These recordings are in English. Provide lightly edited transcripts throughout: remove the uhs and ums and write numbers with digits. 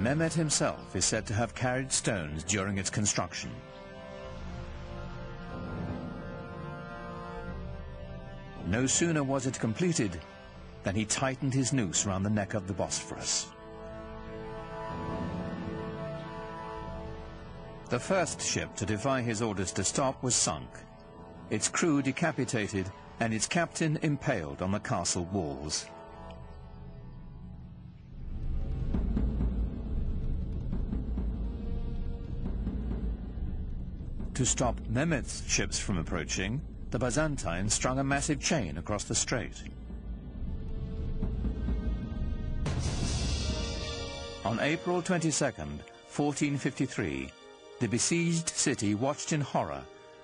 Mehmet himself is said to have carried stones during its construction. No sooner was it completed than he tightened his noose around the neck of the Bosphorus. The first ship to defy his orders to stop was sunk, its crew decapitated and its captain impaled on the castle walls. To stop Mehmet's ships from approaching, the Byzantines strung a massive chain across the strait. On April 22nd, 1453, the besieged city watched in horror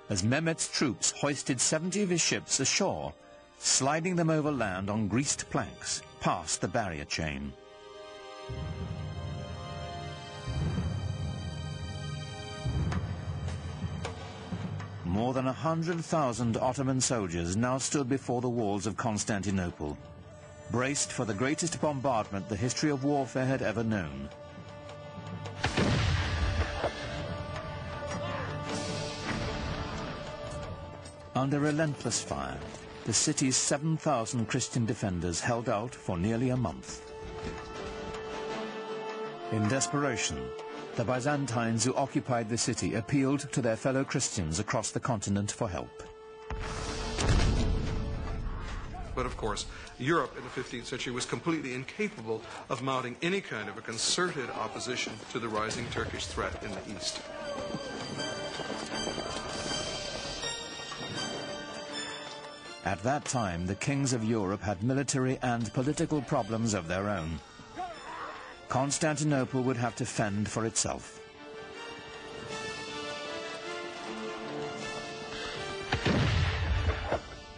as Mehmet's troops hoisted 70 of his ships ashore, sliding them over land on greased planks past the barrier chain. More than 100,000 Ottoman soldiers now stood before the walls of Constantinople, braced for the greatest bombardment the history of warfare had ever known. Under relentless fire, the city's 7,000 Christian defenders held out for nearly a month. In desperation, the Byzantines who occupied the city appealed to their fellow Christians across the continent for help. But of course, Europe in the 15th century was completely incapable of mounting any kind of a concerted opposition to the rising Turkish threat in the east. At that time, the kings of Europe had military and political problems of their own. Constantinople would have to fend for itself.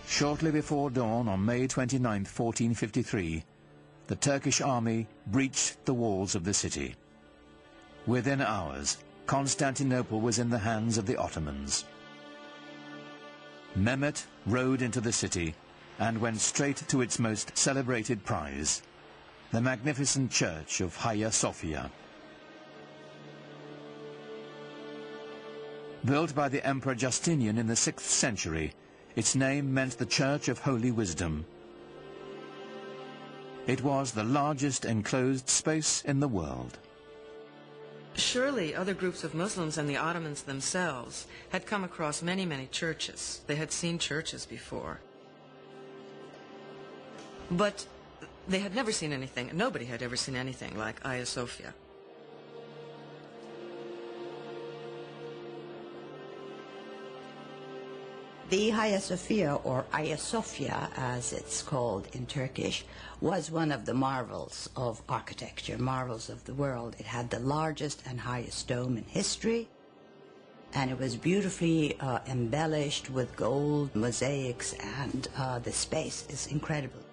Shortly before dawn on May 29, 1453, the Turkish army breached the walls of the city. Within hours, Constantinople was in the hands of the Ottomans. Mehmet rode into the city and went straight to its most celebrated prize, the magnificent church of Hagia Sophia. Built by the Emperor Justinian in the 6th century, its name meant the Church of Holy Wisdom. It was the largest enclosed space in the world. Surely other groups of Muslims and the Ottomans themselves had come across many, many churches. They had seen churches before. But they had never seen anything, nobody had ever seen anything like Hagia Sophia. The Hagia Sophia, or Hagia Sophia as it's called in Turkish, was one of the marvels of architecture, marvels of the world. It had the largest and highest dome in history, and it was beautifully embellished with gold mosaics, and the space is incredible.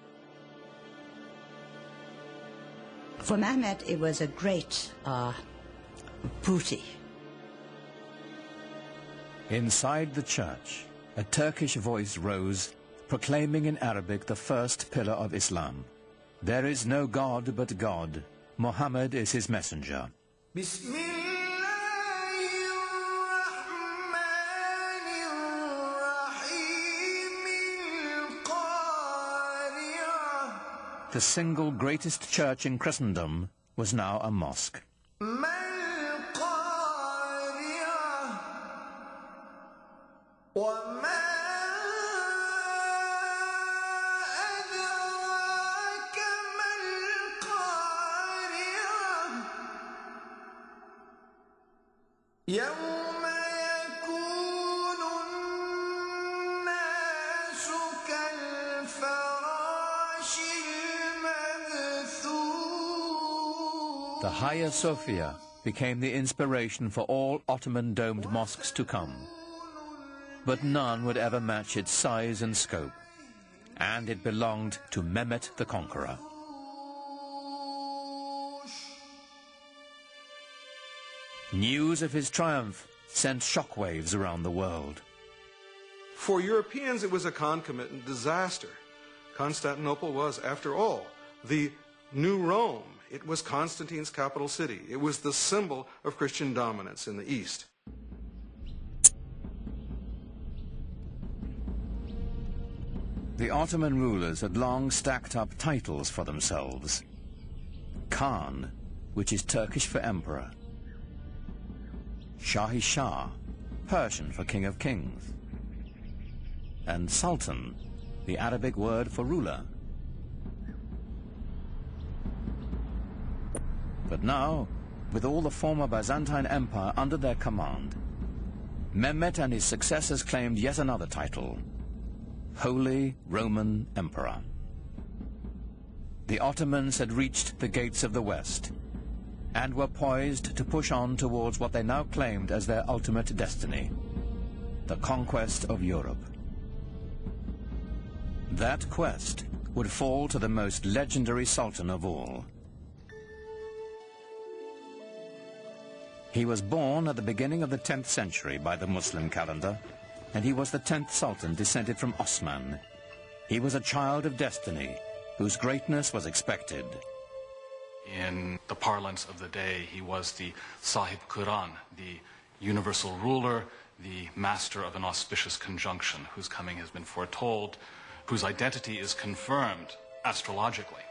For Mehmet, it was a great booty. Inside the church, a Turkish voice rose, proclaiming in Arabic the first pillar of Islam. There is no God but God. Muhammad is his messenger. The single greatest church in Christendom was now a mosque. The Hagia Sophia became the inspiration for all Ottoman domed mosques to come. But none would ever match its size and scope, and it belonged to Mehmet the Conqueror. News of his triumph sent shockwaves around the world. For Europeans, it was a concomitant disaster. Constantinople was, after all, the new Rome It was Constantine's capital city. It was the symbol of Christian dominance in the East. The Ottoman rulers had long stacked up titles for themselves. Khan, which is Turkish for emperor. Shahi Shah, Persian for king of kings. And Sultan, the Arabic word for ruler. But now, with all the former Byzantine Empire under their command, Mehmet and his successors claimed yet another title, Holy Roman Emperor. The Ottomans had reached the gates of the West and were poised to push on towards what they now claimed as their ultimate destiny, the conquest of Europe. That quest would fall to the most legendary sultan of all. He was born at the beginning of the 10th century by the Muslim calendar, and he was the 10th sultan descended from Osman. He was a child of destiny, whose greatness was expected. In the parlance of the day, he was the Sahib Quran, the universal ruler, the master of an auspicious conjunction, whose coming has been foretold, whose identity is confirmed astrologically.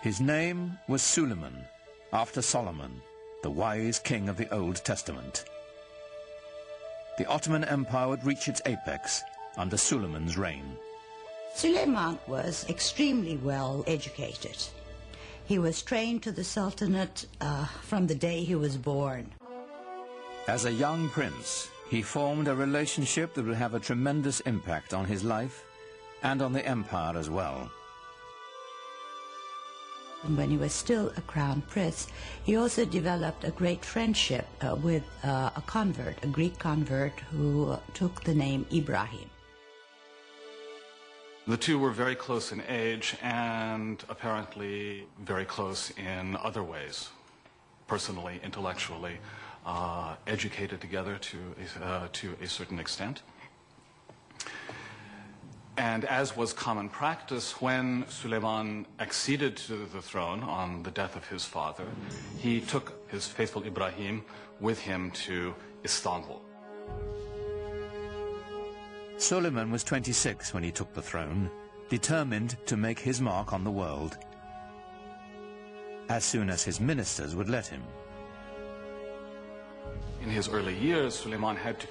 His name was Suleiman, after Solomon, the wise king of the Old Testament. The Ottoman Empire would reach its apex under Suleiman's reign. Suleiman was extremely well educated. He was trained to the Sultanate from the day he was born. As a young prince, he formed a relationship that would have a tremendous impact on his life and on the empire as well. And when he was still a crown prince, he also developed a great friendship with a convert, a Greek convert who took the name Ibrahim. The two were very close in age and apparently very close in other ways, personally, intellectually, educated together to a certain extent. And as was common practice, when Suleiman acceded to the throne on the death of his father, he took his faithful Ibrahim with him to Istanbul. Suleiman was 26 when he took the throne, determined to make his mark on the world, as soon as his ministers would let him. In his early years, Suleiman had to